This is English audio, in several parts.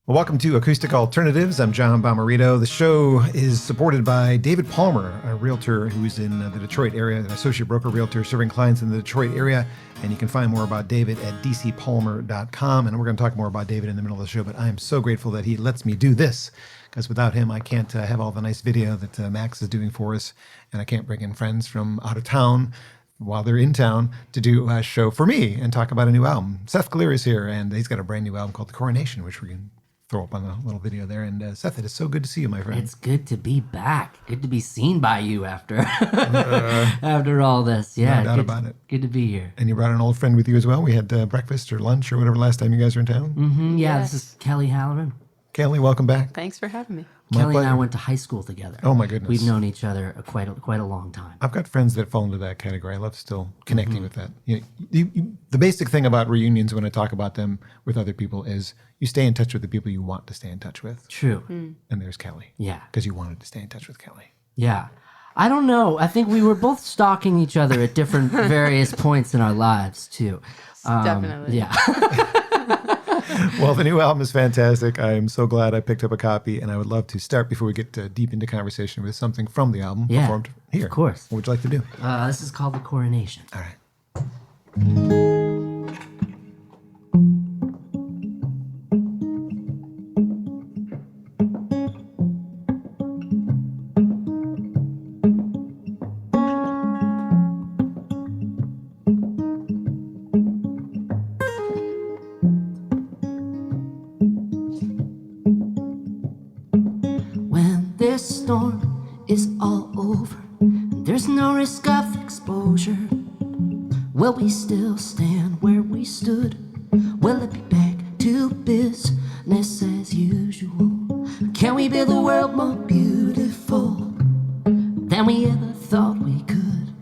Well, welcome to Acoustic Alternatives. I'm John Bommarito. The show is supported by David Palmer, a realtor who's in the Detroit area, an associate broker realtor serving clients in the Detroit area. And you can find more about David at dcpalmer.com. And we're going to talk more about David in the middle of the show. But I am so grateful that he lets me do this, because without him, I can't have all the nice video that Max is doing for us. And I can't bring in friends from out of town while they're in town to do a show for me and talk about a new album. Seth Glier is here, and he's got a brand new album called The Coronation, which we can throw up on the little video there. And Seth, it is so good to see you, my friend. It's good to be back. Good to be seen by you after after all this. Yeah, no doubt about it. Good to be here. And you brought an old friend with you as well. We had breakfast or lunch or whatever last time you guys were in town. Mm-hmm, yeah, Yes. This is Kelly Halloran. Kelly, welcome back. Thanks for having me. Kelly and I pleasure. went to high school together. Oh my goodness. We've known each other quite a long time. I've got friends that fall into that category. I love still connecting with that. The basic thing about reunions when I talk about them with other people is you stay in touch with the people you want to stay in touch with. True. And there's Kelly. Yeah. Because you wanted to stay in touch with Kelly. Yeah. I don't know. I think we were both stalking each other at different various points in our lives too. Definitely. Yeah. Well, the new album is fantastic. I am so glad I picked up a copy, and I would love to start before we get deep into conversation with something from the album Yeah, performed here. of course. What would you like to do? This is called The Coronation. All right. When this storm is all over and there's no risk of exposure, will we still stand where we stood? Will it be back to business as usual? Can we build a world more beautiful than we ever thought we could?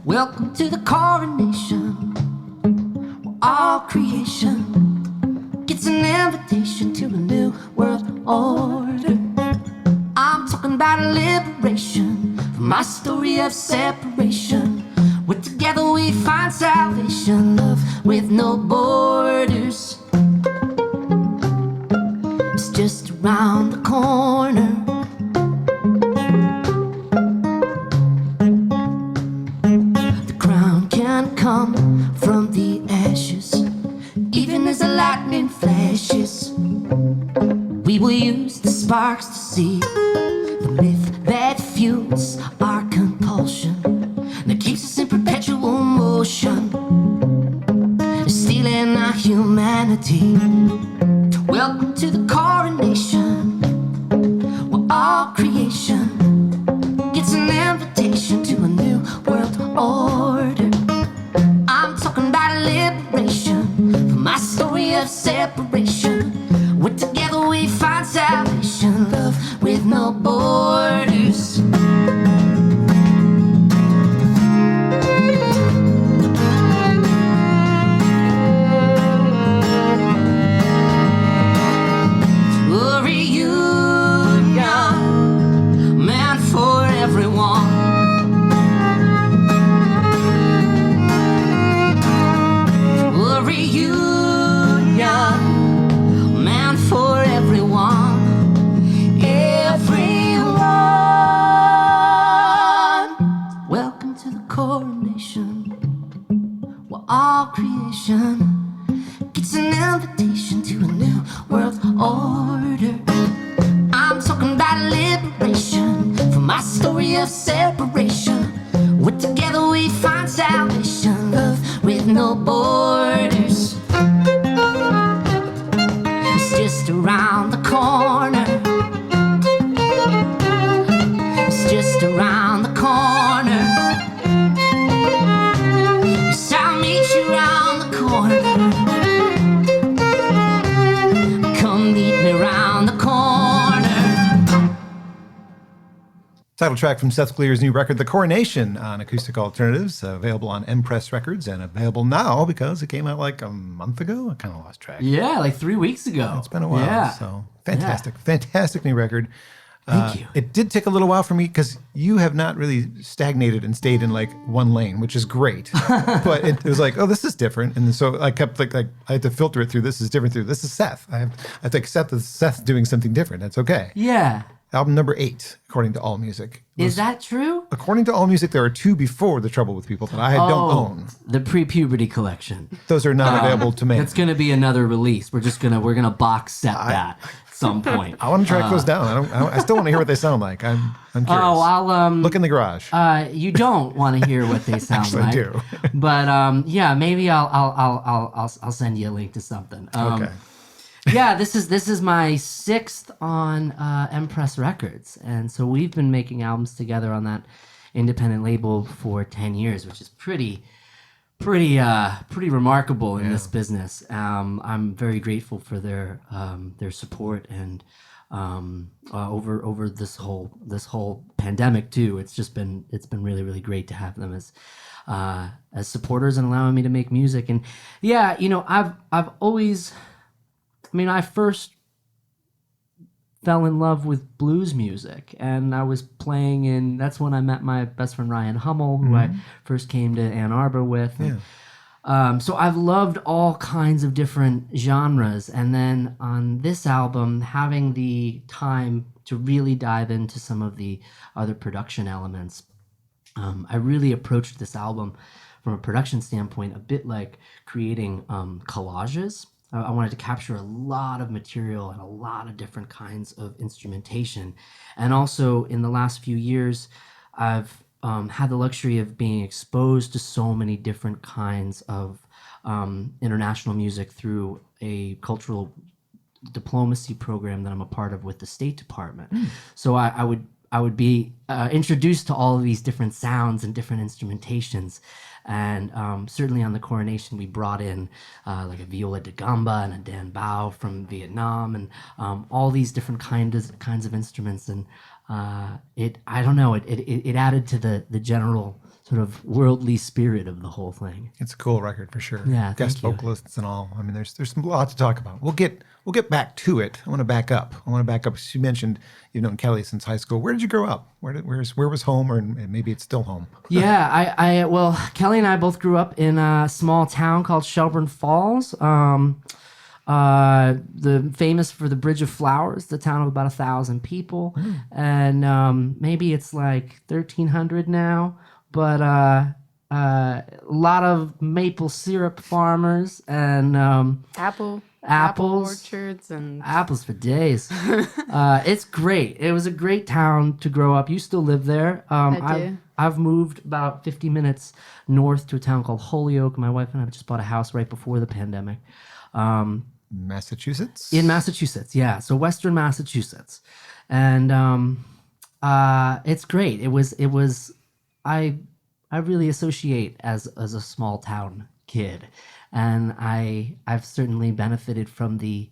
Welcome to the coronation, where all creation gets an invitation to a new world order. I'm talking about a liberation from my story of separation, where together we find salvation, love with no borders. It's just around the corner. The crown can come from the ashes, even as the lightning flashes. We will use the sparks to see the myth that fuels our compulsion, that keeps us in perpetual motion, stealing our humanity. Welcome to the coronation, where all creation gets an invitation to a new world order. I'm talking about a liberation from my story of separation, where together we find salvation, love with no borders. A reunion meant for everyone. A reunion meant for everyone. Everyone. Welcome to the coronation, where all creation gets an invitation to a new world order. I'm talking about liberation from my story of separation, where together we find salvation, love with no borders. It's just around the corner. It's just around the corner. Yes, I'll meet you around the corner. Come meet me around the corner. Title track from Seth Glier's new record, The Coronation, on Acoustic Alternatives, available on Empress Records and available now because it came out like a month ago. I kind of lost track. Yeah, like 3 weeks ago. It's been a while. Yeah. So fantastic, fantastic new record. Thank you. It did take a little while for me because you have not really stagnated and stayed in like one lane, which is great. But it was like, oh, this is different. And so I kept like I had to filter it through. This is different through. This is Seth. I have to accept that Seth's doing something different. That's okay. Yeah. Album number 8, according to AllMusic. Is that true? According to AllMusic, there are 2 before The Trouble with People that I don't own. The pre-puberty collection. Those are not available to me. It's going to be another release. We're gonna box set that at some point. I want to track those down. I still want to hear what they sound like. I'm curious. Oh, I'll Look in the garage. You don't want to hear what they sound Actually, like. I do. But yeah, maybe I'll send you a link to something. Okay. Yeah, this is my 6th on Empress Records, and so we've been making albums together on that independent label for 10 years, which is pretty remarkable in this business. I'm very grateful for their support and over this whole pandemic too. It's been really, really great to have them as supporters and allowing me to make music. And yeah, I've always. I first fell in love with blues music, and I was playing that's when I met my best friend Ryan Hummel, who I first came to Ann Arbor with. And, so I've loved all kinds of different genres, and then on this album, having the time to really dive into some of the other production elements, I really approached this album from a production standpoint a bit like creating collages. I wanted to capture a lot of material and a lot of different kinds of instrumentation. And also in the last few years, I've had the luxury of being exposed to so many different kinds of international music through a cultural diplomacy program that I'm a part of with the State Department. So I would be introduced to all of these different sounds and different instrumentations. And certainly on the Coronation, we brought in like a viola da gamba and a dan bao from Vietnam, and all these different kinds of instruments. And it added to the general sort of worldly spirit of the whole thing. It's a cool record for sure. Yeah, guest thank you. vocalists and all. There's a lot to talk about. We'll get back to it. I want to back up. As you mentioned, you've known Kelly since high school. Where did you grow up? Where was home, or maybe it's still home? Yeah, well, Kelly and I both grew up in a small town called Shelburne Falls. Famous for the Bridge of Flowers, the town of about 1,000 people, and maybe it's like 1,300 now. But a lot of maple syrup farmers and Apple apples, orchards, and apples for days. It's great. It was a great town to grow up. You still live there. I do. I've moved about 50 minutes north to a town called Holyoke. My wife and I just bought a house right before the pandemic. Massachusetts? In Massachusetts, yeah. So Western Massachusetts. And it's great. It was I really associate as a small town kid, and I've certainly benefited from the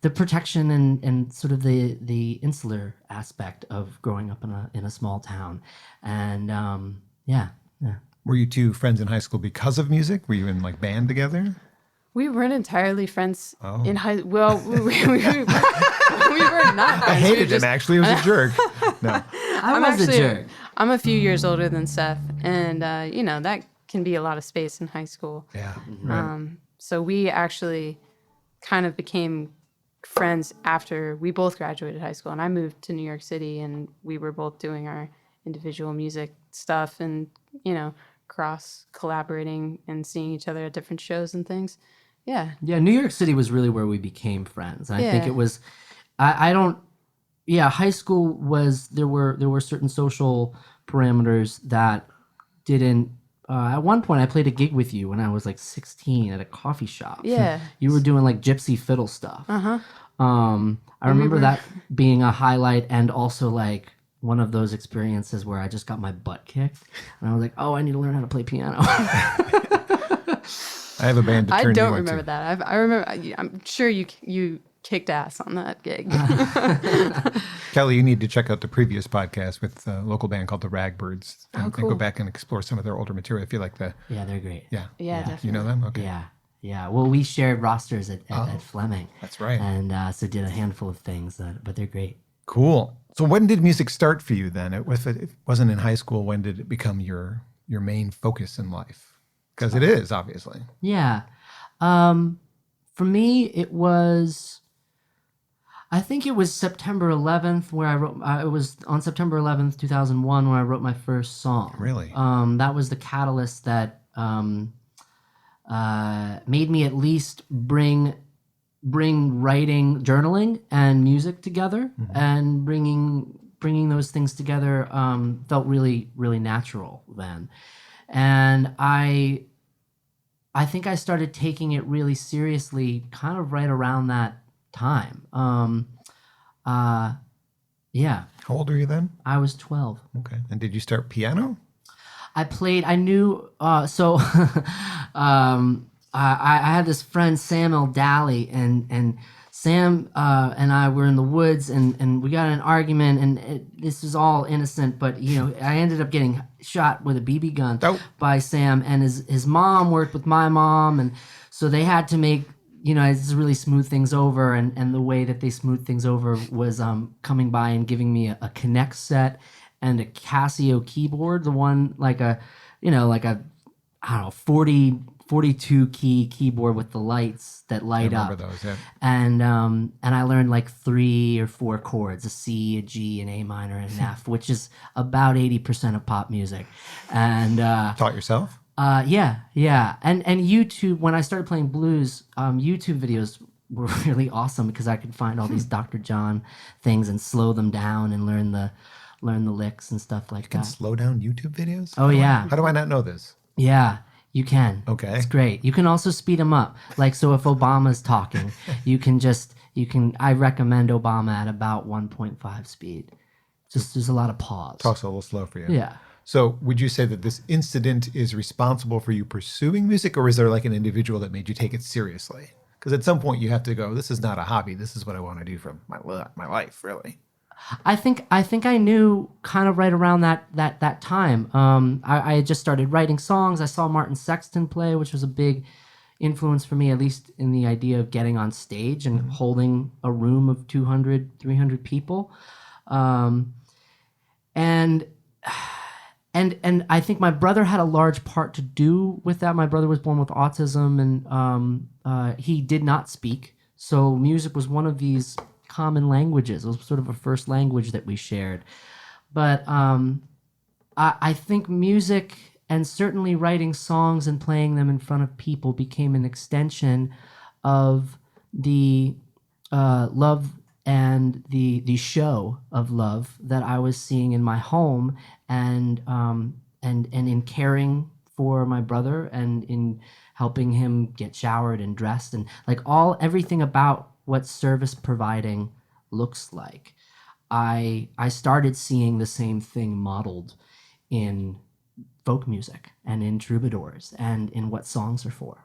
protection and sort of the insular aspect of growing up in a small town, and yeah. Were you 2 friends in high school because of music? Were you in like band together? we weren't entirely friends in high. Well, we were not. Friends. I hated him. Actually, he was a jerk. No, I was a jerk. I'm a few years older than Seth, and that can be a lot of space in high school. yeah, right. So we actually kind of became friends after we both graduated high school, and I moved to New York City, and we were both doing our individual music stuff, and cross collaborating and seeing each other at different shows and things. Yeah. New York City was really where we became friends. I think it was. High school was there were certain social parameters that didn't. At one point, I played a gig with you when I was like 16 at a coffee shop. Yeah. You were doing like gypsy fiddle stuff. I remember that being a highlight, and also like one of those experiences where I just got my butt kicked, and I was like, "Oh, I need to learn how to play piano." I have a band to turn I don't you remember into. that. I remember. I'm sure you kicked ass on that gig. Kelly, you need to check out the previous podcast with a local band called the Ragbirds, and cool. go back and explore some of their older material. I feel like Yeah, they're great. yeah, Yeah, definitely. You know them? Okay. Yeah. Yeah. Well, we shared rosters at Fleming. That's right. And so did a handful of things, but they're great. Cool. So when did music start for you then? If it wasn't in high school, when did it become your main focus in life? Because it is, obviously. Yeah. For me, it was, I think it was September 11th where I wrote, it was on September 11th, 2001, where I wrote my first song. Really? That was the catalyst that made me at least bring writing, journaling, and music together, and bringing those things together felt really, really natural then. And I think I started taking it really seriously kind of right around that time. Yeah. How old were you then? I was 12. Okay. And did you start piano? I knew, I had this friend, Sam O'Dally, and Sam and I were in the woods, and we got in an argument, and this was all innocent, but I ended up getting shot with a BB gun by Sam, and his mom worked with my mom, and so they had to make just really smooth things over, and the way that they smoothed things over was coming by and giving me a Connect set and a Casio keyboard, the one like a I don't know 42 key keyboard with the lights that light up. I remember those, yeah. And I learned like 3 or 4 chords, a C, a G, an A minor, and an F, which is about 80% of pop music. And taught yourself? Yeah. And YouTube, when I started playing blues, YouTube videos were really awesome because I could find all these Dr. John things and slow them down and learn the licks and stuff like You can that. slow down YouTube videos? Oh, yeah. How do I not know this? Yeah, you can. Okay. It's great. You can also speed them up. Like, so if Obama's talking, I recommend Obama at about 1.5 speed. Just, there's a lot of pause. Talks a little slow for you. Yeah. So would you say that this incident is responsible for you pursuing music, or is there like an individual that made you take it seriously? Because at some point you have to go, this is not a hobby. This is what I want to do for my life, really. I think I knew kind of right around that time. I had just started writing songs. I saw Martin Sexton play, which was a big influence for me, at least in the idea of getting on stage and holding a room of 200, 300 people. And I think my brother had a large part to do with that. My brother was born with autism, and he did not speak. So music was one of these common languages. It was sort of a first language that we shared. But I think music, and certainly writing songs and playing them in front of people, became an extension of the love and the show of love that I was seeing in my home, and in caring for my brother, and in helping him get showered and dressed, and like everything about what service providing looks like. I started seeing the same thing modeled in folk music and in troubadours and in what songs are for.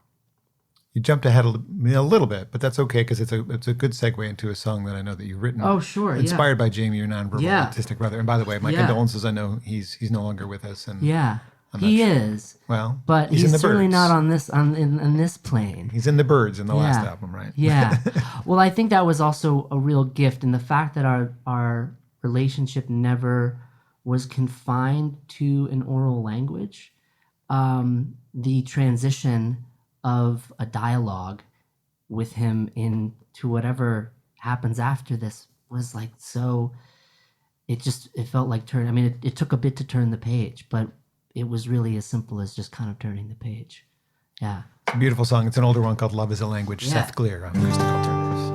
You jumped ahead a little bit, but that's okay because it's a good segue into a song that I know that you've written. Oh, sure, Inspired by Jamie, your nonverbal autistic brother. And by the way, my condolences. I know he's no longer with us. And yeah, he is. Well, but he's certainly not on this in this plane. He's in the Birds in the last album, right? Yeah. Well, I think that was also a real gift, and the fact that our relationship never was confined to an oral language. The transition of a dialogue with him into whatever happens after this was like so. It felt like it took a bit to turn the page, but it was really as simple as just kind of turning the page. Yeah. It's a beautiful song. It's an older one called Love is a Language. Yeah. Seth Glier on Acoustic Alternatives.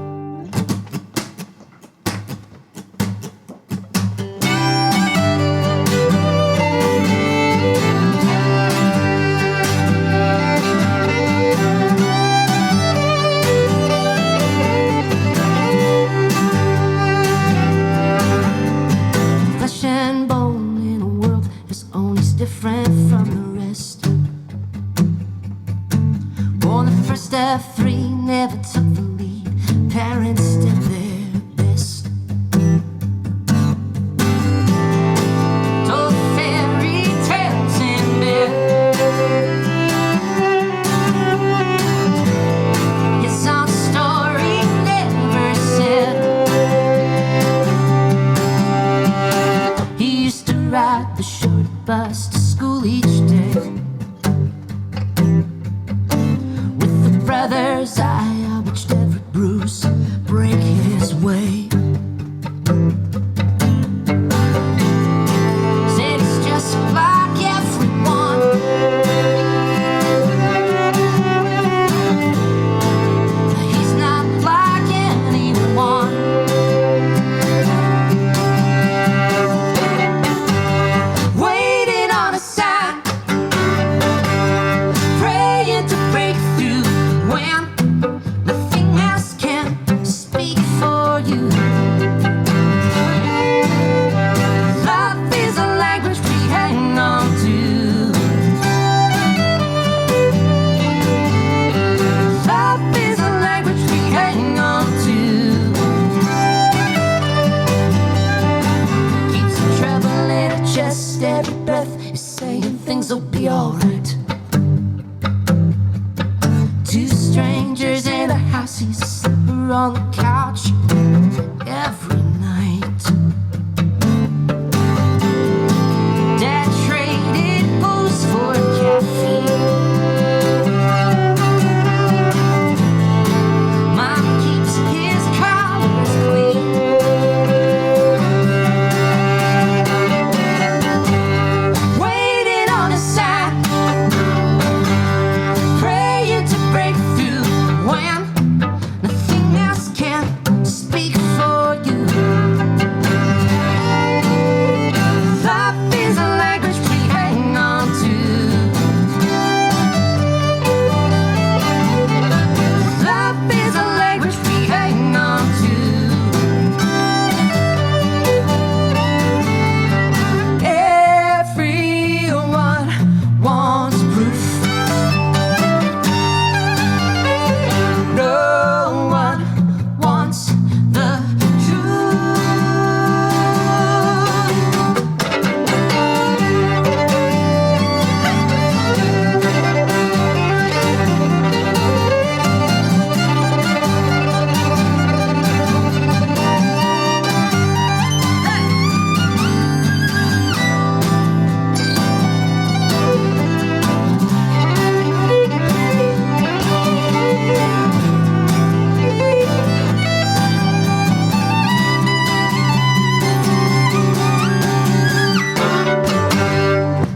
Flesh and bone in a world whose own is different from the rest. Born the first of 3, never took the lead. Parents did their best. Told fairy tales in bed. be alright. Two strangers in a house, he's sleeping on the couch every night. Dad traded booze for caffeine. Mom keeps his collars clean. Waiting on a sign, praying to break through when nothing else can speak for you. Love is a language we hang on to. Love is a language we hang on to. Everyone wants proof. No one wants the truth.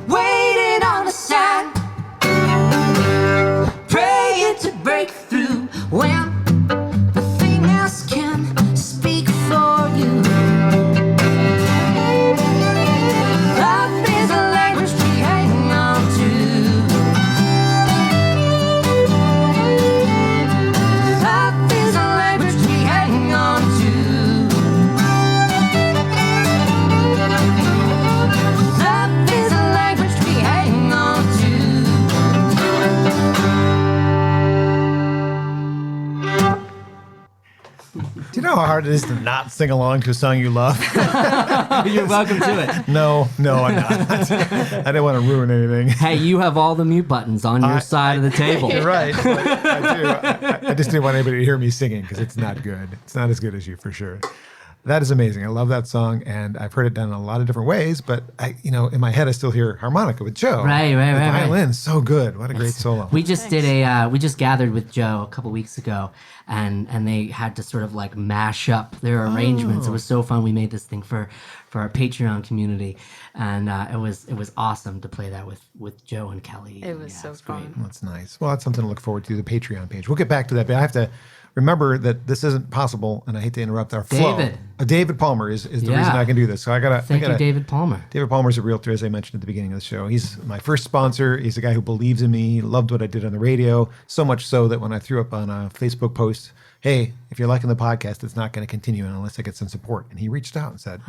Waiting on a sign, praying to break through when nothing else can speak for you. Love is a language we hang on to. Love is a language we hang on to. Love is a language we hang on to. Do you know how hard it is to not sing along to a song you love? You're welcome to it. No, I'm not. I didn't want to ruin anything. Hey, you have all the mute buttons on your side of the table. You're right. I do. I just didn't want anybody to hear me singing because it's not good. It's not as good as you for sure. That is amazing. I love that song, and I've heard it done in a lot of different ways. But in my head, I still hear harmonica with Joe. Right. The right. violin, so good. What a great solo. We just did we just gathered with Joe a couple weeks ago, and they had to sort of like mash up their arrangements. It was so fun. We made this thing for our Patreon community, and it was awesome to play that with Joe and Kelly. It was so it's fun. That's nice. Well, that's something to look forward to, the Patreon page. We'll get back to that, but I have to remember that this isn't possible, and I hate to interrupt our flow. David Palmer is the reason I can do this. So I gotta Thank you, David Palmer. David Palmer is a realtor, as I mentioned at the beginning of the show. He's my first sponsor. He's a guy who believes in me, loved what I did on the radio, so much so that when I threw up on a Facebook post, hey, if you're liking the podcast, it's not going to continue unless I get some support. And he reached out and said,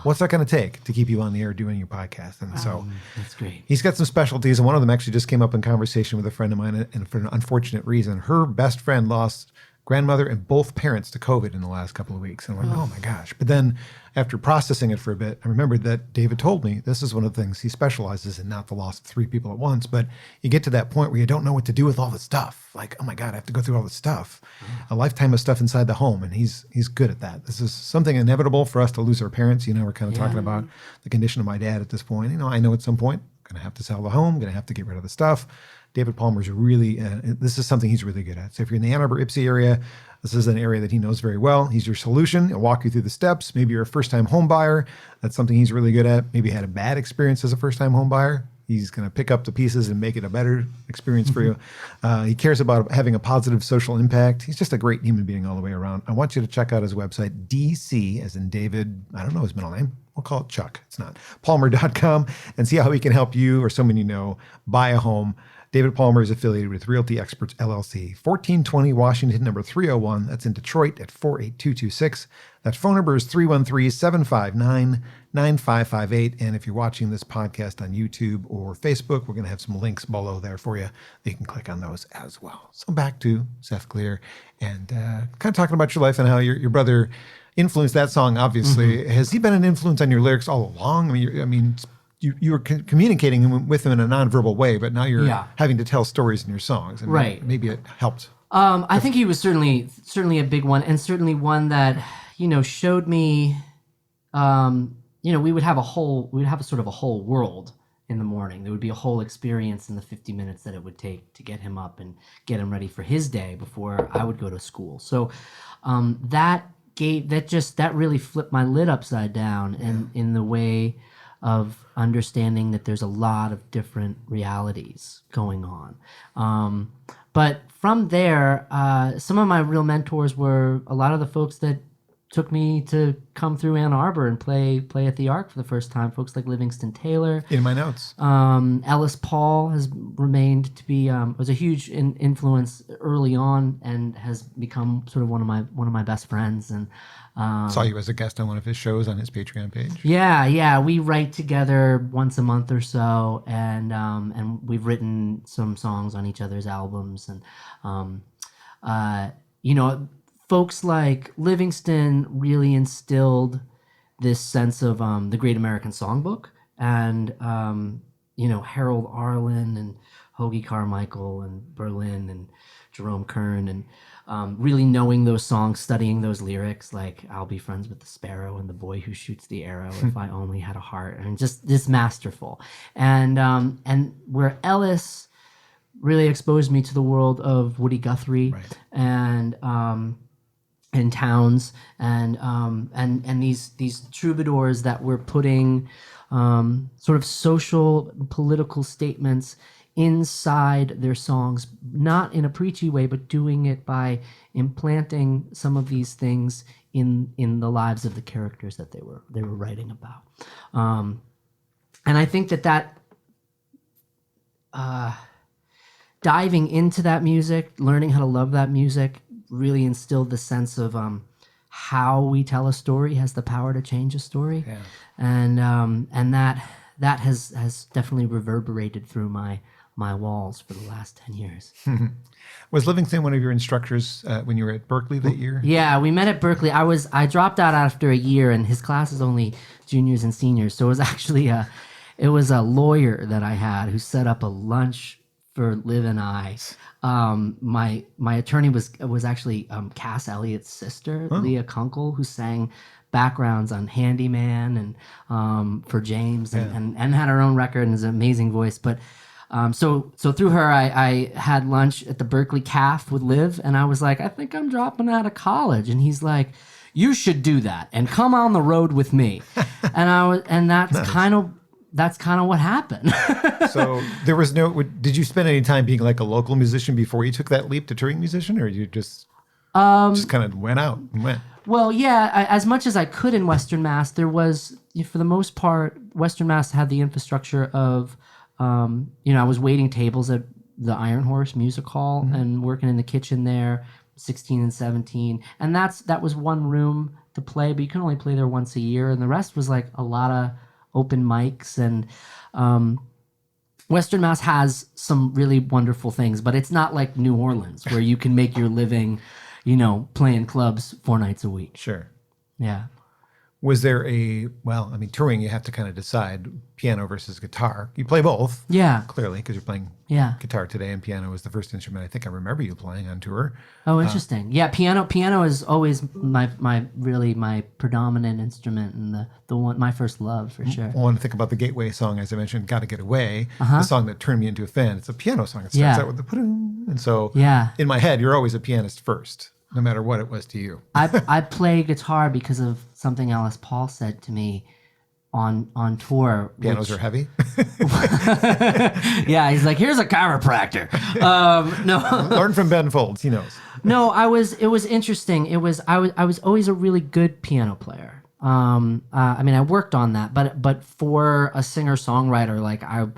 what's that going to take to keep you on the air doing your podcast? And so that's great. He's got some specialties, and one of them actually just came up in conversation with a friend of mine, and for an unfortunate reason, her best friend lost grandmother and both parents to COVID in the last couple of weeks. And I'm like, oh my gosh. But then after processing it for a bit, I remembered that David told me this is one of the things he specializes in, not the loss of 3 people at once, but you get to that point where you don't know what to do with all the stuff. Like, oh my God, I have to go through all this stuff. A lifetime of stuff inside the home. And he's good at that. This is something inevitable for us to lose our parents. We're kind of talking about the condition of my dad at this point. I know at some point I'm going to have to sell the home, going to have to get rid of the stuff. David Palmer's really, this is something he's really good at. So if you're in the Ann Arbor, Ypsi area, this is an area that he knows very well. He's your solution. He'll walk you through the steps. Maybe you're a first-time home buyer. That's something he's really good at. Maybe you had a bad experience as a first-time home buyer. He's going to pick up the pieces and make it a better experience for you. He cares about having a positive social impact. He's just a great human being all the way around. I want you to check out his website, DC, as in David, I don't know his middle name. We'll call it Chuck. It's not. Palmer.com, and see how he can help you or someone you know buy a home. David Palmer is affiliated with Realty Experts, LLC, 1420 Washington, number 301. That's in Detroit at 48226. That phone number is 313-759-9558. And if you're watching this podcast on YouTube or Facebook, we're going to have some links below there for you. You can click on those as well. So back to Seth Glier and kind of talking about your life and how your brother influenced that song, obviously. Has he been an influence on your lyrics all along? you were communicating with them in a nonverbal way, but now you're Yeah. having to tell stories in your songs, and Right. maybe it helped. I think he was certainly a big one, and certainly one that showed me. We would have a sort of a whole world in the morning. There would be a whole experience in the 50 minutes that it would take to get him up and get him ready for his day before I would go to school. So that really flipped my lid upside down in the way of understanding that there's a lot of different realities going on. But from there, some of my real mentors were a lot of the folks that took me to come through Ann Arbor and play at the Arc for the first time. Folks like Livingston Taylor. In my notes. Ellis Paul has remained to be was a huge influence early on and has become sort of one of my best friends. And Saw you as a guest on one of his shows on his Patreon page. yeah, we write together once a month or so, and we've written some songs on each other's albums, and folks like Livingston really instilled this sense of the Great American Songbook, and Harold Arlen and Hoagie Carmichael and Berlin and Jerome Kern, and really knowing those songs, studying those lyrics, like "I'll be friends with the sparrow and the boy who shoots the arrow if I only had a heart," and just this masterful, and where Ellis really exposed me to the world of Woody Guthrie, Right. and Towns, and these troubadours that were putting sort of social political statements inside their songs, not in a preachy way, but doing it by implanting some of these things in the lives of the characters that they were writing about. And I think that diving into that music, learning how to love that music, really instilled the sense of how we tell a story has the power to change a story, Yeah. and that has definitely reverberated through my walls for the last 10 years. Was Livingston one of your instructors when you were at Berkeley that year? Yeah, we met at Berkeley. I dropped out after a year, and his class is only juniors and seniors, so it was actually a lawyer that I had who set up a lunch for Liv and I. My attorney was actually Cass Elliott's sister, Leah Kunkel, who sang backgrounds on Handyman and for James, and had her own record and has an amazing voice. But so through her, I had lunch at the Berkeley Caf with Liv, and I was like, I think I'm dropping out of college, and he's like, you should do that and come on the road with me. And that's Nice. That's kind of what happened. So there was did you spend any time being like a local musician before you took that leap to touring musician, or you just kind of went out and went? Well, yeah, as much as I could in Western Mass, there was, for the most part, Western Mass had the infrastructure of, I was waiting tables at the Iron Horse Music Hall and working in the kitchen there, 16 and 17. And that was one room to play, but you can only play there once a year. And the rest was like a lot of open mics. And Western Mass has some really wonderful things, but it's not like New Orleans where you can make your living, playing clubs 4 nights a week. Sure. Yeah. Was there touring, you have to kind of decide piano versus guitar. You play both. Yeah. Clearly, because you're playing Yeah. guitar today, and piano was the first instrument I think I remember you playing on tour. Oh, interesting. Yeah, piano is always my predominant instrument and the one, my first love for sure. I want to think about the gateway song, as I mentioned, "Gotta Get Away," the song that turned me into a fan. It's a piano song. It starts Yeah. out with the "Put-dum," and so Yeah. in my head, you're always a pianist first, no matter what it was to you. I play guitar because of something Ellis Paul said to me on tour. Pianos are heavy. Yeah, he's like, here's a chiropractor. No. Learn from Ben Folds. He knows. No, it was interesting. I was always a really good piano player. I worked on that, but for a singer-songwriter,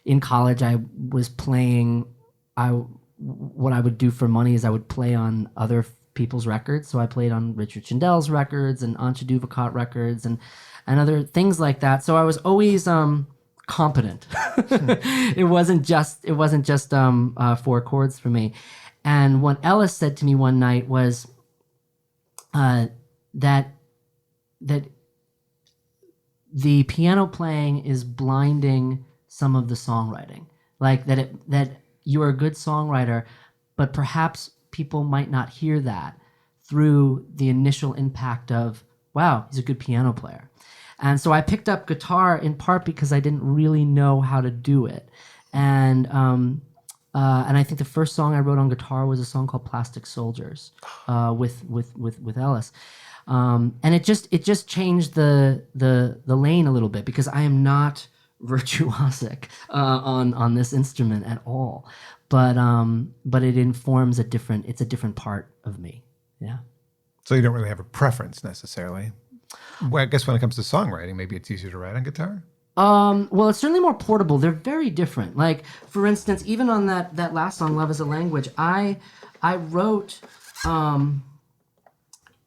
in college I was playing. What I would do for money is I would play on other people's records. So I played on Richard Chindel's records and Antje Duvakot records and other things like that. So I was always competent. It wasn't just 4 chords for me. And what Ellis said to me one night was that the piano playing is blinding some of the songwriting. Like that you are a good songwriter, but perhaps people might not hear that through the initial impact of, wow, he's a good piano player. And so I picked up guitar in part because I didn't really know how to do it. And I think the first song I wrote on guitar was a song called "Plastic Soldiers" with Ellis. And it just changed the lane a little bit, because I am not virtuosic on this instrument at all, but it informs it's a different part of me. Yeah. So you don't really have a preference necessarily. Well, I guess when it comes to songwriting, maybe it's easier to write on guitar. Well, it's certainly more portable. They're very different. Like, for instance, even on that last song, "Love is a Language," I wrote,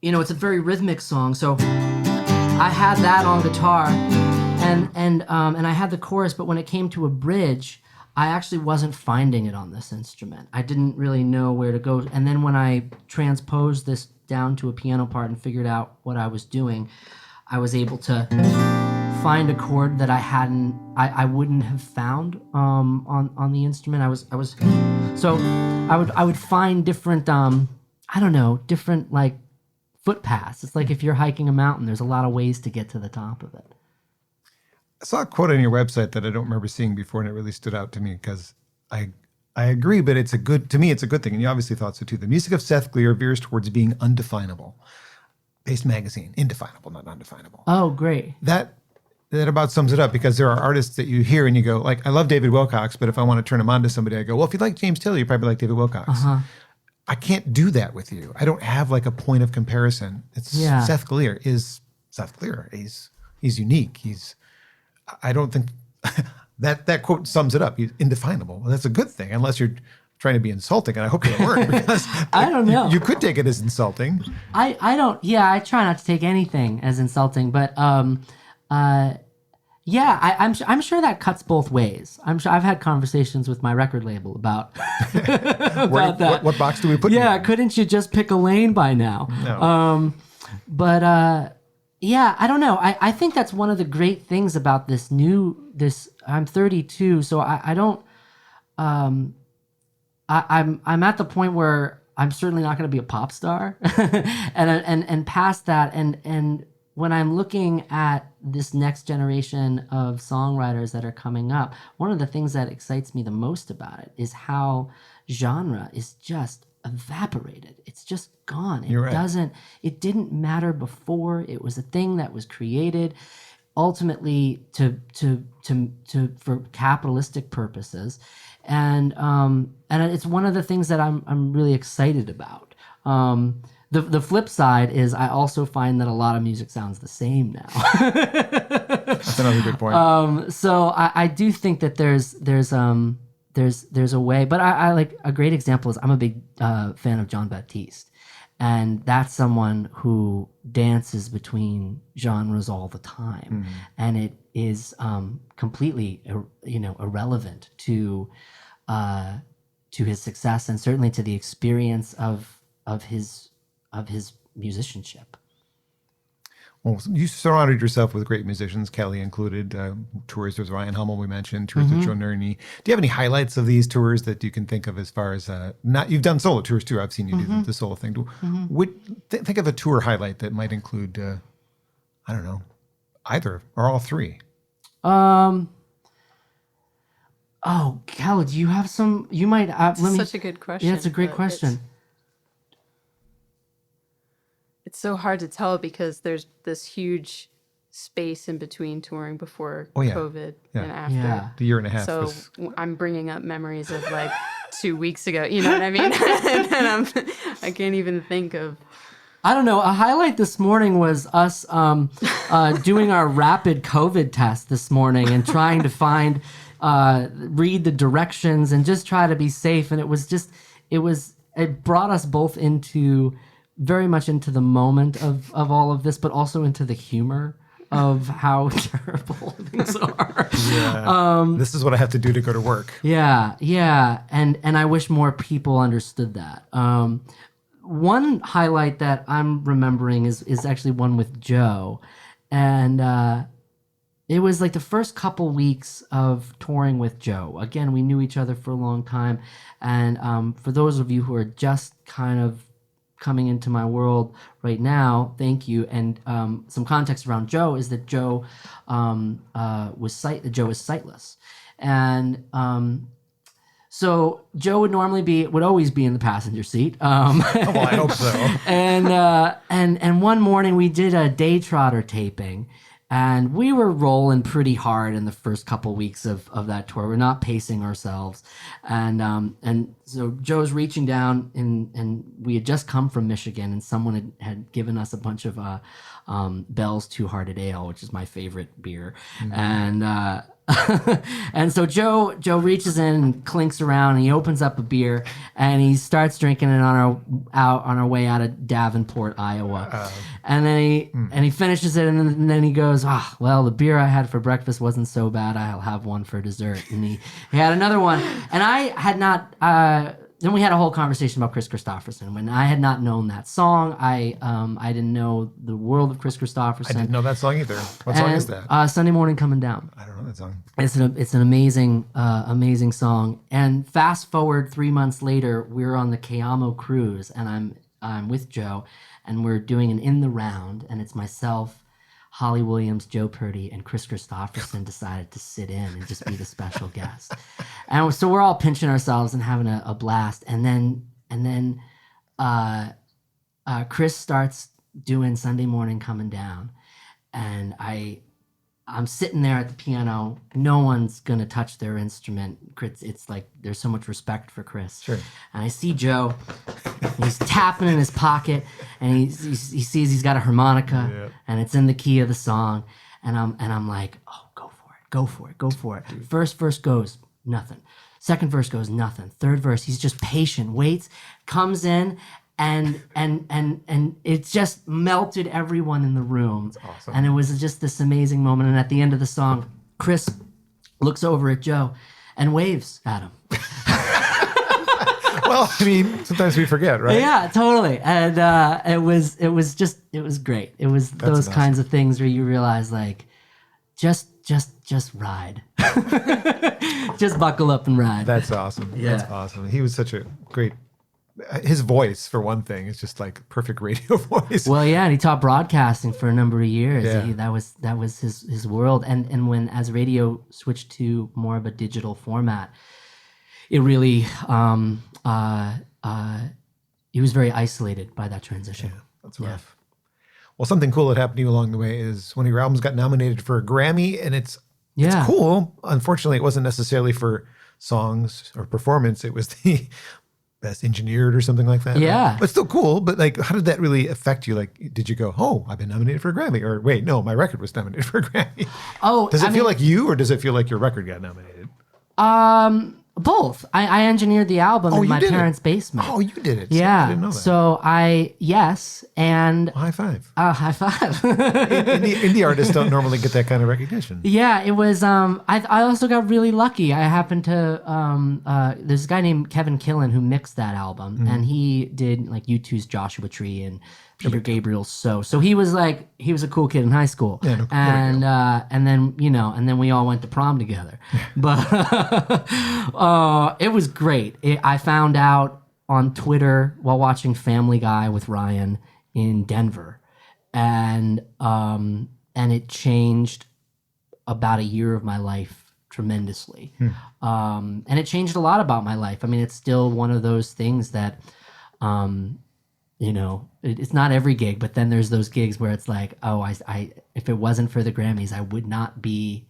it's a very rhythmic song. So I had that on guitar, and I had the chorus, but when it came to a bridge, I actually wasn't finding it on this instrument. I didn't really know where to go. And then when I transposed this down to a piano part and figured out what I was doing, I was able to find a chord that I wouldn't have found on the instrument. I would find different different like footpaths. It's like if you're hiking a mountain, there's a lot of ways to get to the top of it. I saw a quote on your website that I don't remember seeing before, and it really stood out to me because I agree, but it's a good thing, and you obviously thought so too. The music of Seth Glier veers towards being undefinable. Paste Magazine, indefinable, not undefinable. Oh, great. That about sums it up, because there are artists that you hear and you go, like, I love David Wilcox, but if I want to turn him on to somebody, I go, well, if you like James Taylor, you probably like David Wilcox. Uh-huh. I can't do that with you. I don't have like a point of comparison. Seth Glier is Seth Glier. He's unique. I don't think that quote sums it up. He's indefinable. Well, that's a good thing, unless you're trying to be insulting, and I hope you weren't, because I don't know. You could take it as insulting. I don't. Yeah, I try not to take anything as insulting, but I'm sure that cuts both ways. I'm sure I've had conversations with my record label about that. What box do we put? Yeah, couldn't you just pick a lane by now? No. Yeah, I don't know. I think that's one of the great things about this. I'm 32, so I don't. I'm at the point where I'm certainly not going to be a pop star, and past that, and when I'm looking at this next generation of songwriters that are coming up, one of the things that excites me the most about it is how genre is just evaporated. It's just gone. You're right. It didn't matter before. It was a thing that was created ultimately for capitalistic purposes. And it's one of the things that I'm really excited about. The flip side is I also find that a lot of music sounds the same now. That's another good point. So I do think that there's a way, but I like, a great example is I'm a big fan of John Baptiste, and that's someone who dances between genres all the time, and it is completely irrelevant to his success, and certainly to the experience of his musicianship. Well, you surrounded yourself with great musicians, Kelly included. Tours with Ryan Hummel, we mentioned. Tours with Joe Nerney. Do you have any highlights of these tours that you can think of, as far as you've done solo tours too? I've seen you do the solo thing. Think of a tour highlight that might include, I don't know, either or all three. Oh, Kelly, do you have some? You might. Such a good question. Yeah, it's a great question. It's so hard to tell because there's this huge space in between touring before COVID and after. Yeah. The year and a half. So I'm bringing up memories of like 2 weeks ago. You know what I mean? And I can't even think of. I don't know. A highlight this morning was us doing our rapid COVID test this morning and trying to read the directions and just try to be safe. And it brought us both very much into the moment of all of this, but also into the humor of how terrible things are. Yeah. This is what I have to do to go to work. Yeah. And I wish more people understood that. One highlight that I'm remembering is actually one with Joe. And it was like the first couple weeks of touring with Joe. Again, we knew each other for a long time. And for those of you who are just kind of coming into my world right now, thank you. And some context around Joe is that Joe was sightless. And so Joe would always be in the passenger seat. Well, I hope so. And one morning we did a Day Trotter taping, and we were rolling pretty hard in the first couple weeks of that tour. We're not pacing ourselves, and so Joe's reaching down, and we had just come from Michigan, and someone had given us a bunch of Bell's Two Hearted Ale, which is my favorite beer, and. And so Joe reaches in and clinks around, and he opens up a beer, and he starts drinking it on our way out of Davenport, Iowa. And then he finishes it, and then he goes, well, the beer I had for breakfast wasn't so bad. I'll have one for dessert. And he had another one, and I had not. Then we had a whole conversation about Chris Christopherson. When I had not known that song, I didn't know the world of Chris Christopherson. I didn't know that song either. What song is that? Sunday Morning Coming Down. I don't know that song. It's an amazing song. And fast forward 3 months later, we're on the Cayamo cruise, and I'm with Joe, and we're doing an In the Round, and it's myself, Holly Williams, Joe Purdy, and Chris Christopherson decided to sit in and just be the special guest. And so we're all pinching ourselves and having a blast. And then Chris starts doing Sunday Morning Coming Down. And I'm sitting there at the piano. No one's going to touch their instrument. It's like there's so much respect for Chris. Sure. And I see Joe. He's tapping in his pocket, and he sees he's got a harmonica, and it's in the key of the song. And I'm like, oh, go for it. First verse goes, nothing. Second verse goes, nothing. Third verse, he's just patient, waits, comes in, and it just melted everyone in the room. That's awesome. And it was just this amazing moment. And at the end of the song, Chris looks over at Joe and waves at him. Well, I mean, sometimes we forget, right? Yeah, totally. And it was great. It was those awesome. kinds of things where you realize, like, just ride. Just buckle up and ride. That's awesome. Yeah. That's awesome. He was such a great. His voice, for one thing, is just like perfect radio voice. Well, yeah, and he taught broadcasting for a number of years. Yeah. That was his world. And when as radio switched to more of a digital format, it really he was very isolated by that transition. Yeah, that's rough. Well, something cool that happened to you along the way is one of your albums got nominated for a Grammy, and it's cool. Unfortunately, it wasn't necessarily for songs or performance. It was the best engineered or something like that. Yeah. Right? But still cool. But like, how did that really affect you? Like, did you go, oh, I've been nominated for a Grammy? Or wait, no, my record was nominated for a Grammy. Oh, Does it feel like you, or does it feel like your record got nominated? Both. I engineered the album in my parents' basement. Oh, you did it. Yeah. I didn't know that. So and High five. high five. Indie artists don't normally get that kind of recognition. Yeah, it was. I also got really lucky. I happened to. There's a guy named Kevin Killen who mixed that album, and he did like U2's Joshua Tree and Peter Gabriel's So he was a cool kid in high school. Yeah, and then we all went to prom together. But it was great. I found out on Twitter while watching Family Guy with Ryan in Denver, and it changed about a year of my life tremendously. And it changed a lot about my life. I mean, it's still one of those things that it's not every gig, but then there's those gigs where it's like, oh, I if it wasn't for the Grammys, I would not be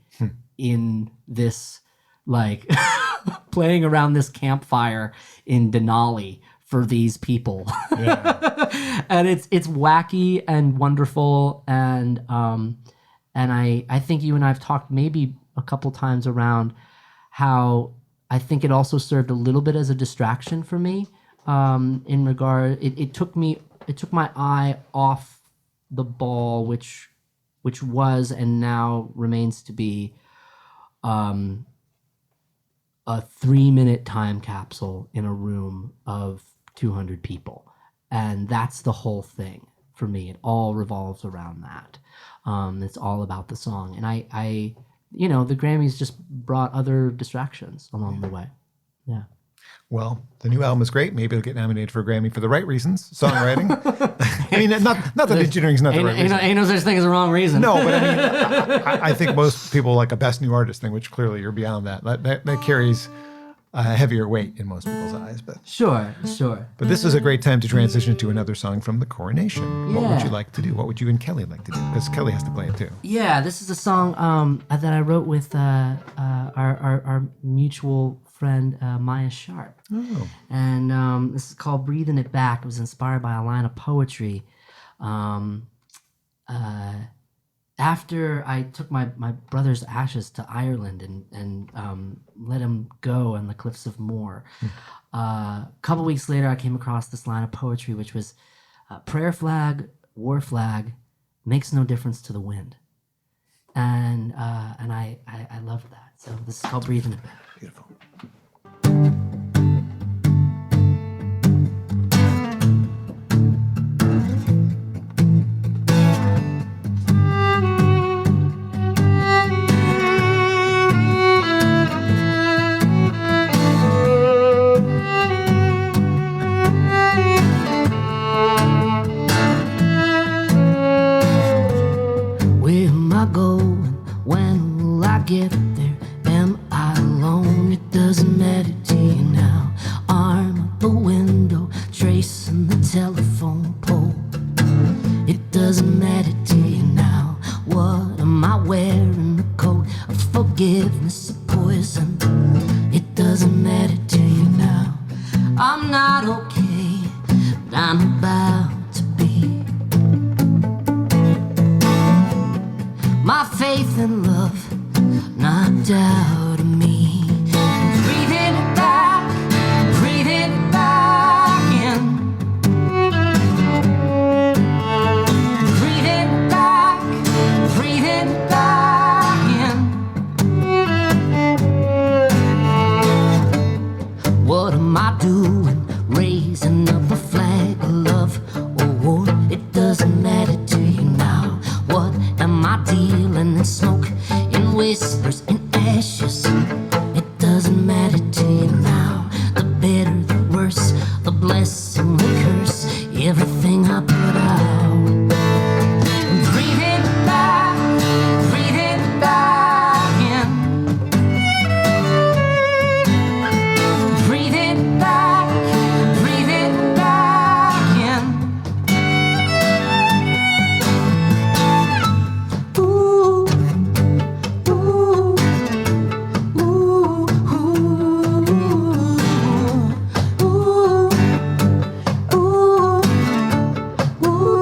in this, like, playing around this campfire in Denali for these people. Yeah. And it's wacky and wonderful, and I think you and I have talked maybe a couple times around how I think it also served a little bit as a distraction for me. In regard, it took my eye off the ball, which was and now remains to be a 3-minute time capsule in a room of 200 people, and that's the whole thing for me. It all revolves around that. It's all about the song. And I the Grammys just brought other distractions along the way. Yeah. Well, the new album is great. Maybe it'll get nominated for a Grammy for the right reasons, songwriting. I mean, not that engineering's not the right reason. Ain't no such thing as a wrong reason. No, but I mean, I think most people like a best new artist thing, which clearly you're beyond that. That carries a heavier weight in most people's eyes. But Sure. But this is a great time to transition to another song from the Coronation. What would Yeah. you like to do? What would you and Kelly like to do? Because Kelly has to play it too. Yeah, this is a song that I wrote with our mutual friend Maya Sharp. Oh. And this is called Breathing It Back. It was inspired by a line of poetry. After I took my brother's ashes to Ireland and let him go on the cliffs of Moher, a couple weeks later I came across this line of poetry, which was, prayer flag, war flag, makes no difference to the wind. And I loved that. So this is called Breathing It Back. Beautiful. Where am I going? When will I get there? Am I alone? It doesn't matter to you now. Arm up the window, tracing the telephone pole. It doesn't matter to you now. What am I wearing? A coat of forgiveness, of poison. It doesn't matter to you now. I'm not okay, but I'm about to be. My faith and love knocked out of me. Breathing it back in. Breathing it back in. What am I doing? Raising up a flag of love or war? It doesn't matter to you now. What am I dealing in smoke, in whispers, in ashes? It doesn't matter to you now. The better, the worse, the blessing, the curse, everything I put out. Breathing it back in. Breathing it back in. Ooh, ooh, ooh, ooh, ooh, ooh, ooh.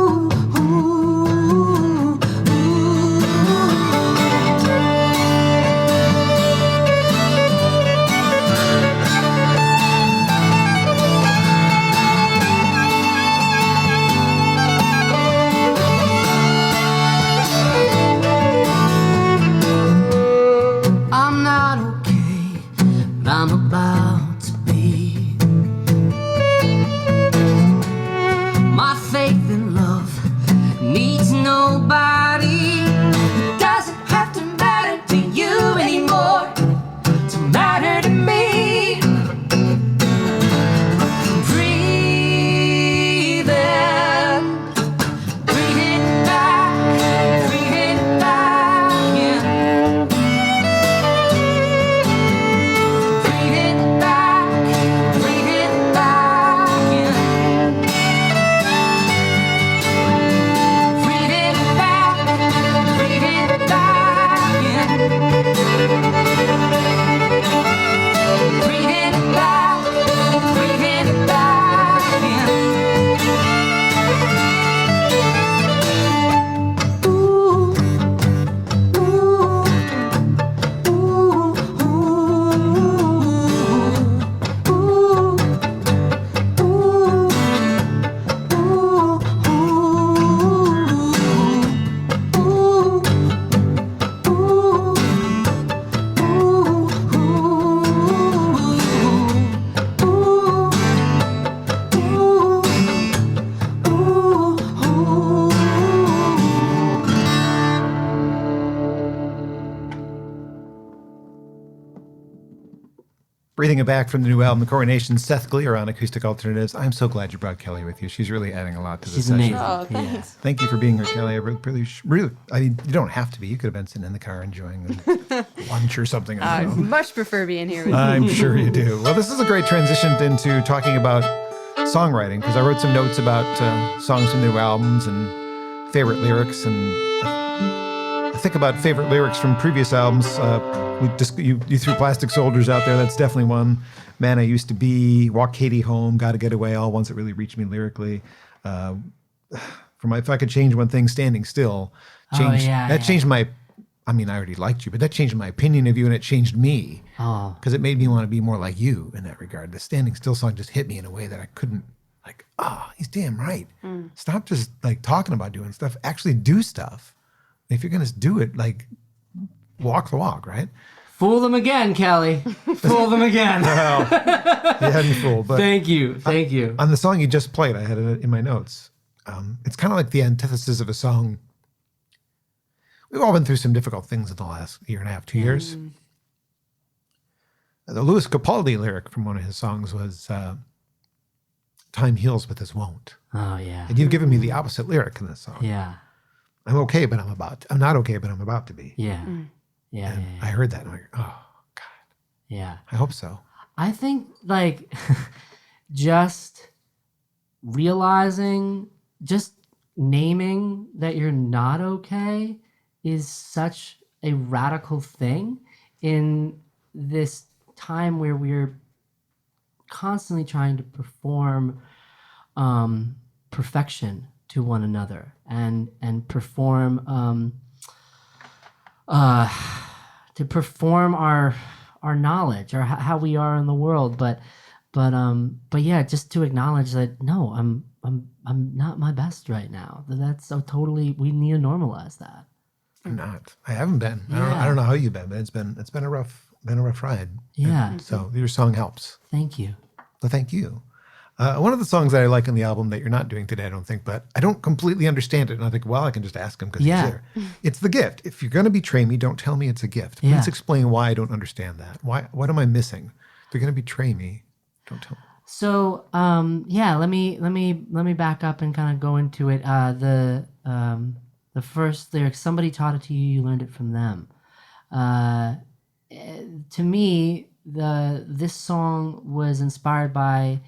Breathing It Back from the new album, The Coronation, Seth Glier on Acoustic Alternatives. I'm so glad you brought Kelly with you. She's really adding a lot to this She's session. amazing. Oh, thanks. Thank you for being here, Kelly. I really, I mean, you don't have to be. You could have been sitting in the car enjoying lunch or something. I I don't know. much prefer being here with you. I'm sure you do. Well, this is a great transition into talking about songwriting, because I wrote some notes about songs from new albums and favorite lyrics, and I think about favorite lyrics from previous albums. You threw Plastic Soldiers out there. That's definitely one. Man I Used to Be, Walk Katie Home, Gotta Get Away, all ones that really reached me lyrically. If I could change one thing, Standing Still. Changed my, I mean, I already liked you, but that changed my opinion of you, and it changed me. Oh, Because it made me want to be more like you in that regard. The Standing Still song just hit me in a way that I couldn't, he's damn right. Stop just talking about doing stuff. Actually do stuff. If you're going to do it, walk the walk, right? fool them again, Kelly. Fool them again. Well, you had me fooled. But Thank you. on the song you just played, I had it in my notes. It's kind of like the antithesis of a song. We've all been through some difficult things in the last year and a half, 2 years. The Louis Capaldi lyric from one of his songs was, time heals, but this won't. Oh, yeah. And you've given me the opposite lyric in this song. Yeah. I'm okay, but I'm not okay, but I'm about to be. Yeah. Yeah. And Yeah. I heard that and I'm like, oh, God, Yeah. I hope so. I think just realizing, just naming that you're not okay is such a radical thing in this time where we're constantly trying to perform perfection to one another and perform to perform our knowledge or how we are in the world, but yeah, just to acknowledge that no, I'm not my best right now. That's so totally, we need to normalize that. I'm not. I haven't been. Yeah. I don't know how you've been, but it's been a rough ride. Yeah. And so your song helps. Thank you. Well, thank you. One of the songs that I like on the album that you're not doing today, I don't think, but I don't completely understand it. And I think, well, I can just ask him because he's there. It's The Gift. If you're going to betray me, don't tell me it's a gift. Please Yeah. explain why I don't understand that. What am I missing? If you're going to betray me, don't tell me. So let me back up and kind of go into it. The first lyric, somebody taught it to you, you learned it from them. To me, this song was inspired by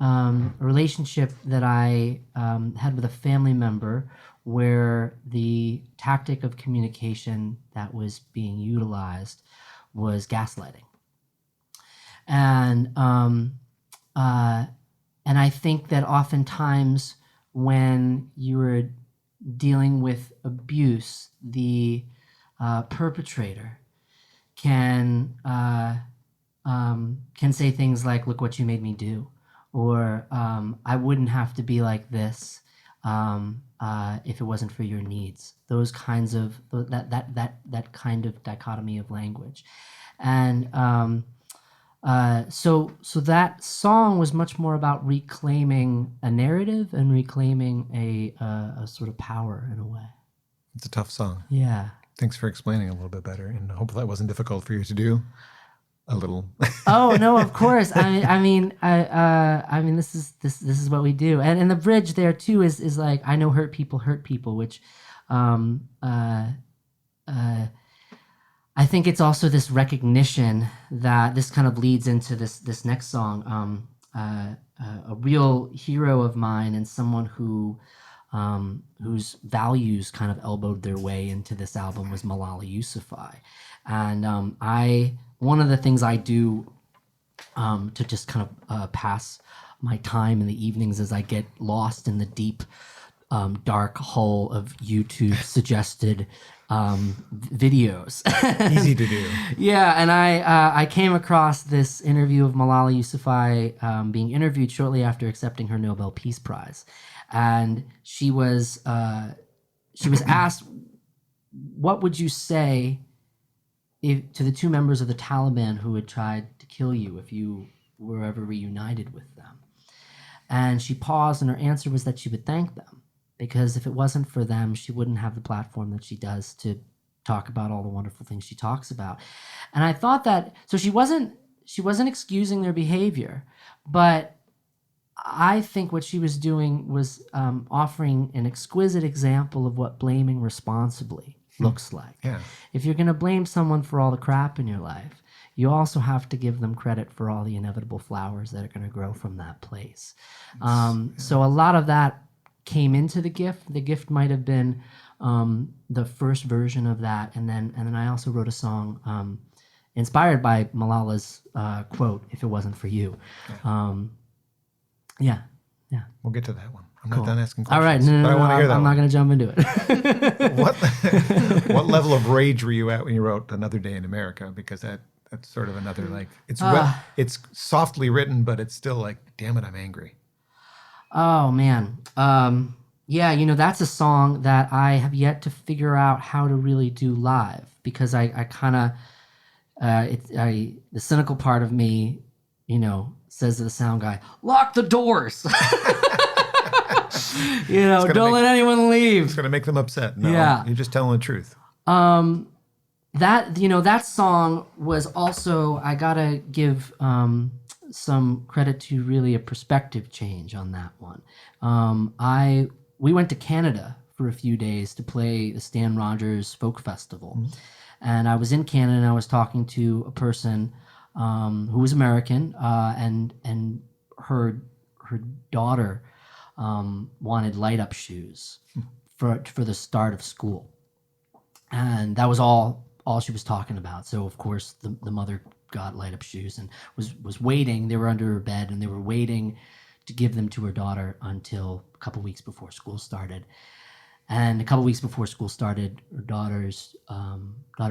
a relationship that I had with a family member, where the tactic of communication that was being utilized was gaslighting. And I think that oftentimes when you're dealing with abuse, the perpetrator can say things like, "Look what you made me do," or "I wouldn't have to be like this if it wasn't for your needs." Those kinds of that kind of dichotomy of language, and so that song was much more about reclaiming a narrative and reclaiming a sort of power in a way. It's a tough song. Yeah. Thanks for explaining a little bit better, and hopefully that wasn't difficult for you to do. A little. Oh no, of course. I mean, this is what we do, and the bridge there too is like, I know hurt people, which, I think it's also this recognition that this kind of leads into this next song. A real hero of mine and someone whose values kind of elbowed their way into this album was Malala Yousafzai, and one of the things I do to just kind of pass my time in the evenings as I get lost in the deep, dark hole of YouTube suggested videos. Easy to do. Yeah, and I came across this interview of Malala Yousafzai being interviewed shortly after accepting her Nobel Peace Prize, and she was asked, "What would you say to the two members of the Taliban who had tried to kill you if you were ever reunited with them?" And she paused, and her answer was that she would thank them, because if it wasn't for them, she wouldn't have the platform that she does to talk about all the wonderful things she talks about. And I thought that, so she wasn't excusing their behavior, but I think what she was doing was offering an exquisite example of what blaming responsibly looks like. Yeah. If you're going to blame someone for all the crap in your life, you also have to give them credit for all the inevitable flowers that are going to grow from that place. So a lot of that came into the gift. The gift might have been the first version of that, and then I also wrote a song inspired by Malala's quote, "If it wasn't for you." Yeah. We'll get to that one. I'm Cool. not done asking All right, questions. no, but I want to hear that I'm one. not going to jump into it. What level of rage were you at when you wrote Another Day in America? Because that's sort of another, like, it's softly written, but it's still like, damn it, I'm angry. Oh man. Yeah, that's a song that I have yet to figure out how to really do live, because I kind of the cynical part of me, says to the sound guy, "Lock the doors." Don't let anyone leave. It's going to make them upset. No, Yeah. you're just telling the truth. That song was also, I gotta give some credit to really a perspective change on that one. We went to Canada for a few days to play the Stan Rogers Folk Festival. Mm-hmm. And I was in Canada and I was talking to a person who was American, and her daughter wanted light up shoes for the start of school. And that was all she was talking about. So of course the mother got light up shoes and was waiting. They were under her bed and they were waiting to give them to her daughter until a couple weeks before school started. And a couple weeks before school started, her daughter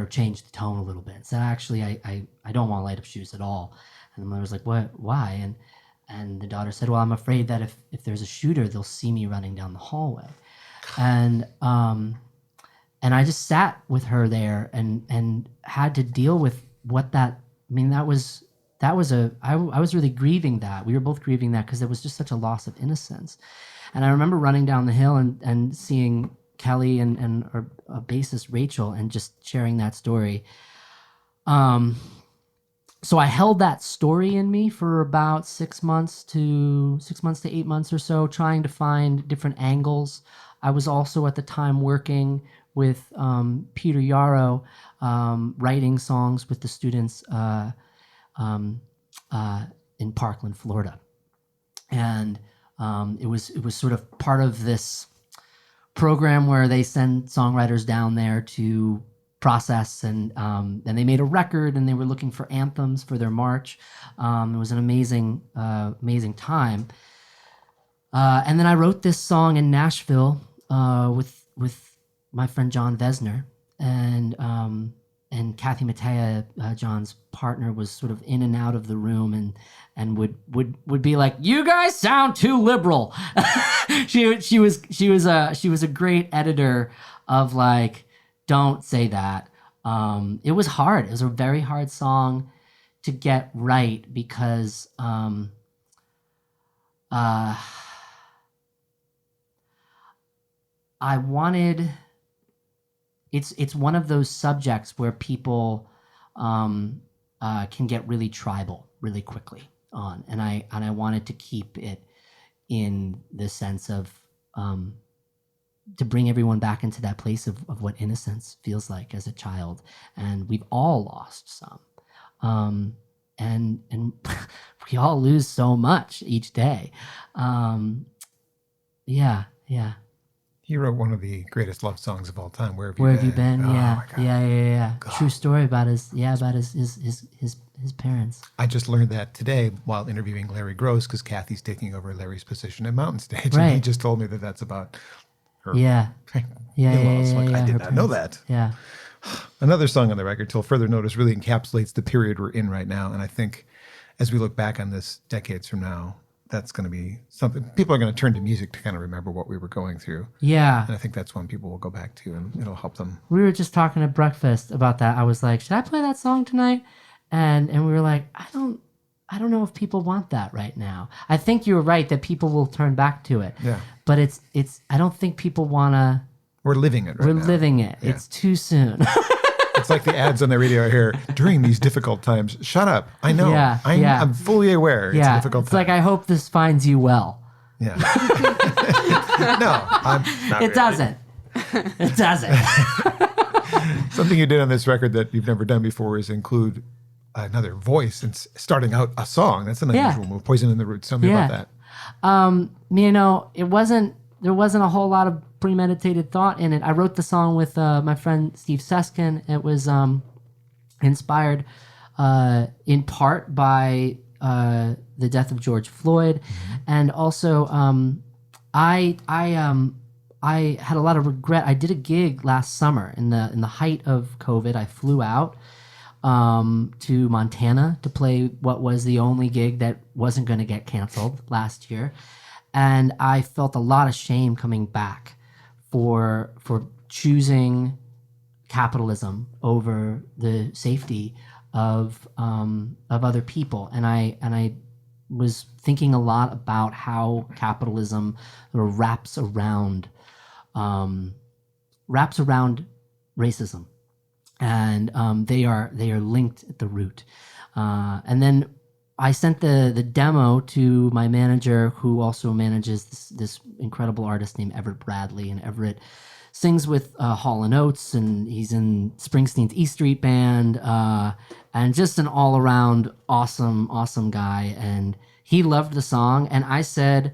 changed the tone a little bit. Said, "Actually, I don't want light up shoes at all." And the mother was like, "What? Why?" And the daughter said, "Well, I'm afraid that if there's a shooter, they'll see me running down the hallway." And I just sat with her there and had to deal with what that. I mean, I was really grieving that. We were both grieving that because it was just such a loss of innocence. And I remember running down the hill and seeing Kelly and our bassist Rachel and just sharing that story. So I held that story in me for about 6 months to 8 months or so, trying to find different angles. I was also at the time working with Peter Yarrow, writing songs with the students in Parkland, Florida. And it was sort of part of this program where they send songwriters down there to process, and they made a record, and they were looking for anthems for their march. It was an amazing time. And then I wrote this song in Nashville with my friend John Vesner, and Kathy Mattea, John's partner, was sort of in and out of the room and would be like, "You guys sound too liberal." she was a great editor of like, "Don't say that." It was hard. It was a very hard song to get right because I wanted. It's one of those subjects where people can get really tribal really quickly on, and I wanted to keep it in the sense of to bring everyone back into that place of what innocence feels like as a child, and we've all lost some, and we all lose so much each day. Yeah. He wrote one of the greatest love songs of all time. Where have you been? Oh, Yeah. my God. Yeah. God. True story about his parents. I just learned that today while interviewing Larry Gross, because Kathy's taking over Larry's position at Mountain Stage. Right. And he just told me that that's about her Yeah. in-laws. Like, I did her not know parents. that. Yeah. Another song on the record, Till Further Notice, really encapsulates the period we're in right now. And I think as we look back on this decades from now, that's going to be something people are going to turn to music to kind of remember what we were going through. Yeah. And I think that's one people will go back to, and it'll help them. We were just talking at breakfast about that. I was like, "Should I play that song tonight?" And we were like, I don't know if people want that right now. I think you were right that people will turn back to it. Yeah. But it's I don't think people want to. We're living it right now. We're living it. Yeah. It's too soon. It's like the ads on the radio here during these difficult times. Shut up. I know. Yeah, I'm fully aware it's a difficult it's time. like, I hope this finds you well. Yeah. No, I'm not It doesn't. It doesn't. Something you did on this record that you've never done before is include another voice and starting out a song. That's an unusual move. Poison in the Roots. Tell me about that. There wasn't a whole lot of premeditated thought in it. I wrote the song with my friend Steve Seskin. It was inspired in part by the death of George Floyd, and also I had a lot of regret. I did a gig last summer in the height of COVID. I flew out to Montana to play what was the only gig that wasn't going to get canceled last year. And I felt a lot of shame coming back for choosing capitalism over the safety of other people. And I was thinking a lot about how capitalism sort of wraps around racism, and they are linked at the root. And then I sent the demo to my manager, who also manages this incredible artist named Everett Bradley. And Everett sings with Hall & Oates, and he's in Springsteen's E Street Band, and just an all-around awesome guy. And he loved the song, and I said,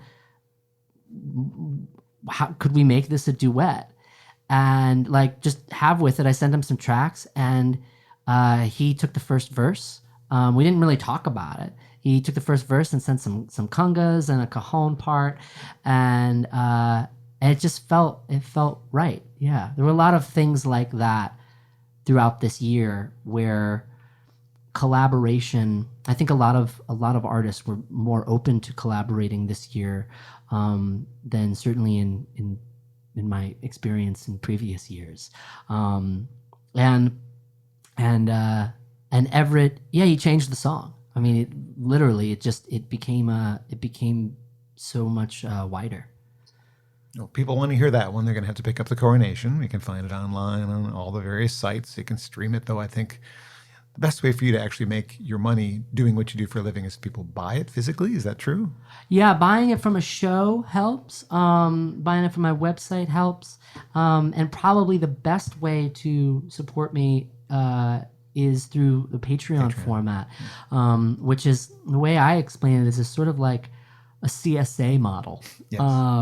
how could we make this a duet? And like, just have with it. I sent him some tracks, and he took the first verse. We didn't really talk about it. He took the first verse and sent some congas and a cajon part, and it felt right. Yeah, there were a lot of things like that throughout this year where collaboration. I think a lot of artists were more open to collaborating this year than certainly in my experience in previous years. And Everett, he changed the song. I mean, it became so much wider. Well, people want to hear that one. They're going to have to pick up The Coronation. You can find it online on all the various sites. You can stream it, though. I think the best way for you to actually make your money doing what you do for a living is if people buy it physically. Is that true? Yeah, buying it from a show helps. Buying it from my website helps. And probably the best way to support me is through the Patreon format, which is, the way I explain it, is sort of like a CSA model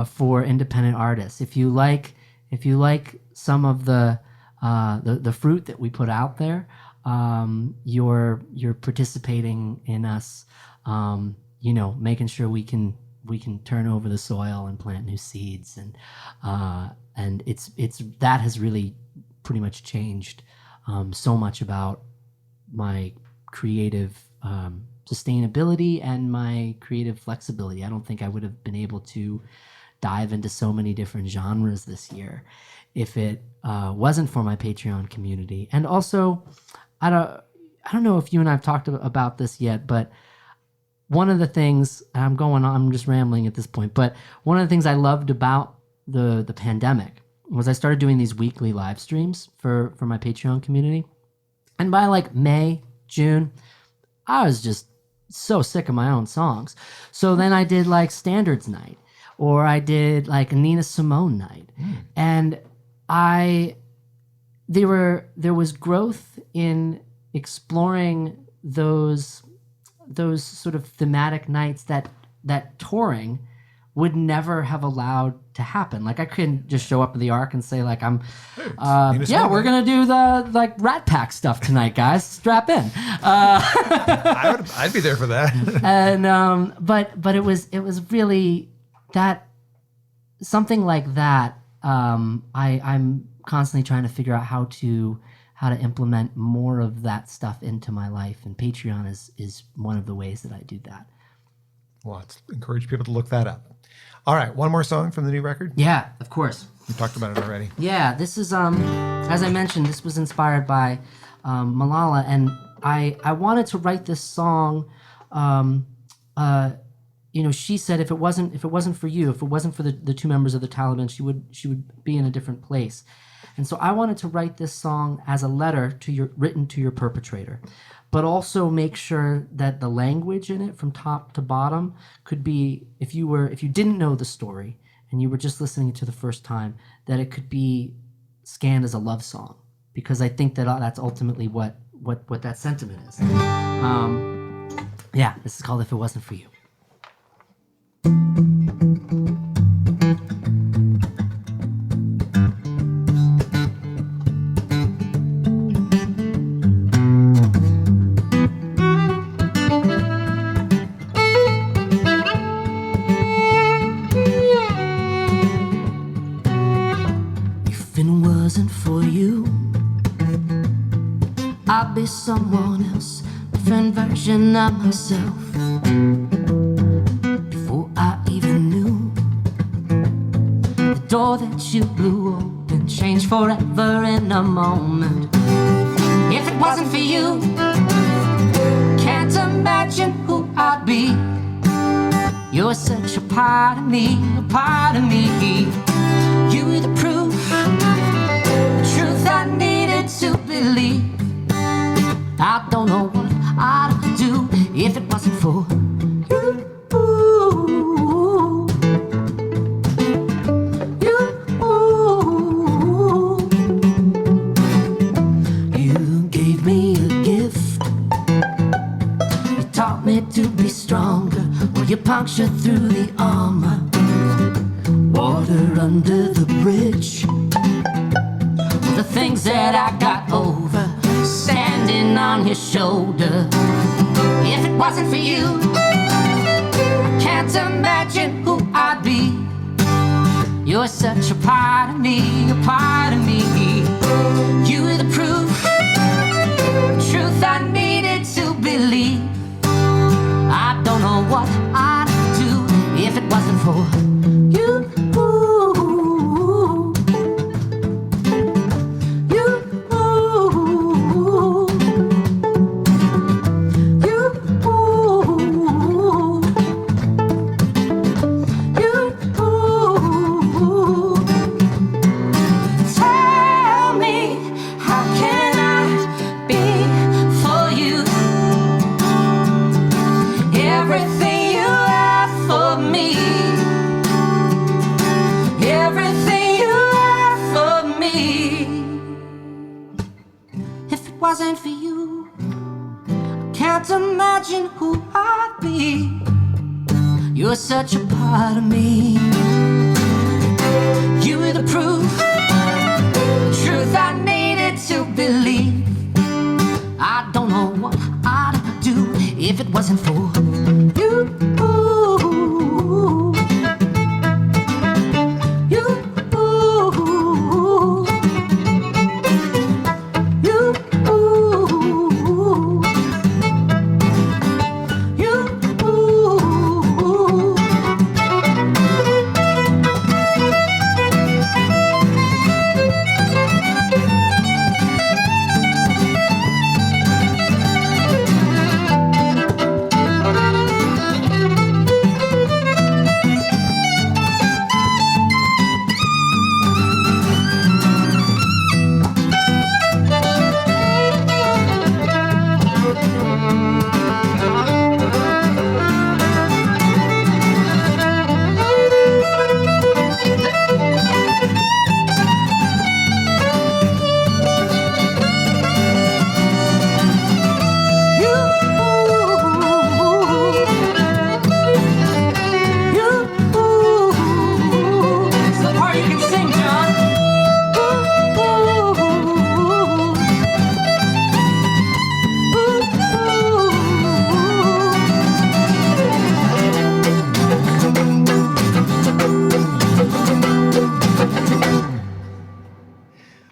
for independent artists. If you like some of the fruit that we put out there, you're participating in us, making sure we can turn over the soil and plant new seeds, and it's that has really pretty much changed so much about my creative sustainability and my creative flexibility. I don't think I would have been able to dive into so many different genres this year if it wasn't for my Patreon community. And also, I don't know if you and I have talked about this yet, but one of the things, I'm just rambling at this point, but one of the things I loved about the pandemic was I started doing these weekly live streams for my Patreon community. And by like May, June, I was just so sick of my own songs. So then I did like Standards Night, or I did like a Nina Simone night. And there was growth in exploring those sort of thematic nights that touring would never have allowed to happen. Like, I couldn't just show up at the Arc and say like, we're gonna do the like Rat Pack stuff tonight, guys. Strap in. I'd be there for that. And but it was really that, something like that. I'm constantly trying to figure out how to implement more of that stuff into my life, and Patreon is one of the ways that I do that. Well, let's encourage people to look that up. All right, one more song from the new record? Yeah, of course. We talked about it already. Yeah, this is, as I mentioned, this was inspired by Malala, and I wanted to write this song. She said if it wasn't for you, if it wasn't for the two members of the Taliban, she would be in a different place. And so I wanted to write this song as a letter written to your perpetrator, but also make sure that the language in it from top to bottom could be, if you didn't know the story and you were just listening to the first time, that it could be scanned as a love song, because I think that that's ultimately what that sentiment is. Yeah, this is called If It Wasn't For You. If it wasn't for you, I'd be someone else, different version of myself. Before I even knew, the door that you blew open changed forever in a moment. If it wasn't for you, can't imagine who I'd be. You're such a part of me, a part of me. You were the proof, the truth I needed to believe. I don't know what I'd do if it wasn't for you. You gave me a gift. You taught me to be stronger. Well, you punctured through the armor. Water under the bridge. The things that I got over, standing on your shoulder. If it wasn't for you, I can't imagine who I'd be. You're such a part of me, a part of me. You were the proof, the truth I needed to believe. I don't know what I'd do if it wasn't for you. Wasn't for you, I can't imagine who I'd be. You're such a part of me. You were the proof, the truth I needed to believe. I don't know what I'd do if it wasn't for you.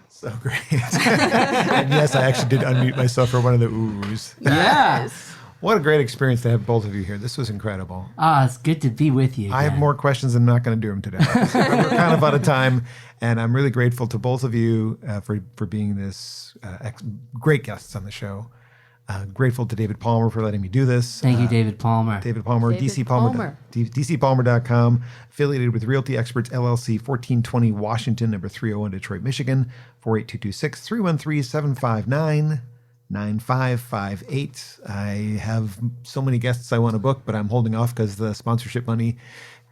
So great. And yes, I actually did unmute myself for one of the oohs. Yeah. What a great experience to have both of you here. This was incredible. It's good to be with you again. I have more questions and I'm not going to do them today. We're kind of out of time. And I'm really grateful to both of you for being this great guests on the show. Grateful to David Palmer for letting me do this. Thank you, David Palmer. David Palmer, David Palmer. DCPalmer.com, affiliated with Realty Experts LLC, 1420 Washington, number 301, Detroit, Michigan, 48226 313 759 9558. I have so many guests I want to book, but I'm holding off because the sponsorship money,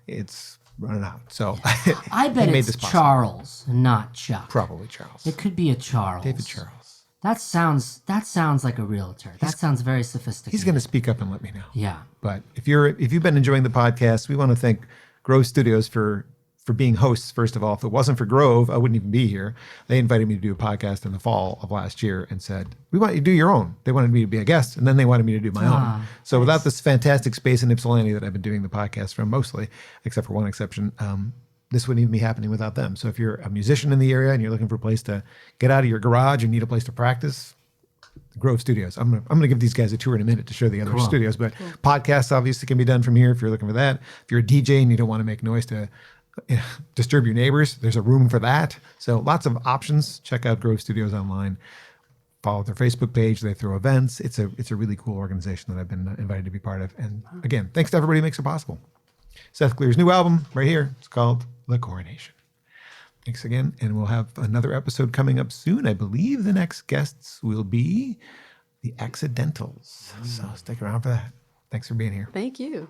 it's running out. So I bet he made it's this possible. Charles, not Chuck. Probably Charles. It could be a Charles. David Charles. That sounds like a realtor. That sounds very sophisticated. He's going to speak up and let me know. Yeah. But if you've been enjoying the podcast, we want to thank Grove Studios for being hosts. First of all, if it wasn't for Grove, I wouldn't even be here. They invited me to do a podcast in the fall of last year and said, "We want you to do your own." They wanted me to be a guest, and then they wanted me to do my own. So without this fantastic space in Ypsilanti that I've been doing the podcast from mostly, except for one exception, this wouldn't even be happening without them. So if you're a musician in the area and you're looking for a place to get out of your garage and need a place to practice, Grove Studios. I'm gonna give these guys a tour in a minute to show the other studios, but podcasts obviously can be done from here if you're looking for that. If you're a DJ and you don't want to make noise to disturb your neighbors, there's a room for that. So lots of options. Check out Grove Studios online. Follow their Facebook page. They throw events. It's a really cool organization that I've been invited to be part of. And again, thanks to everybody who makes it possible. Seth Glier's new album right here. It's called The Coronation. Thanks again. And we'll have another episode coming up soon. I believe the next guests will be the Accidentals. So stick around for that. Thanks for being here. Thank you.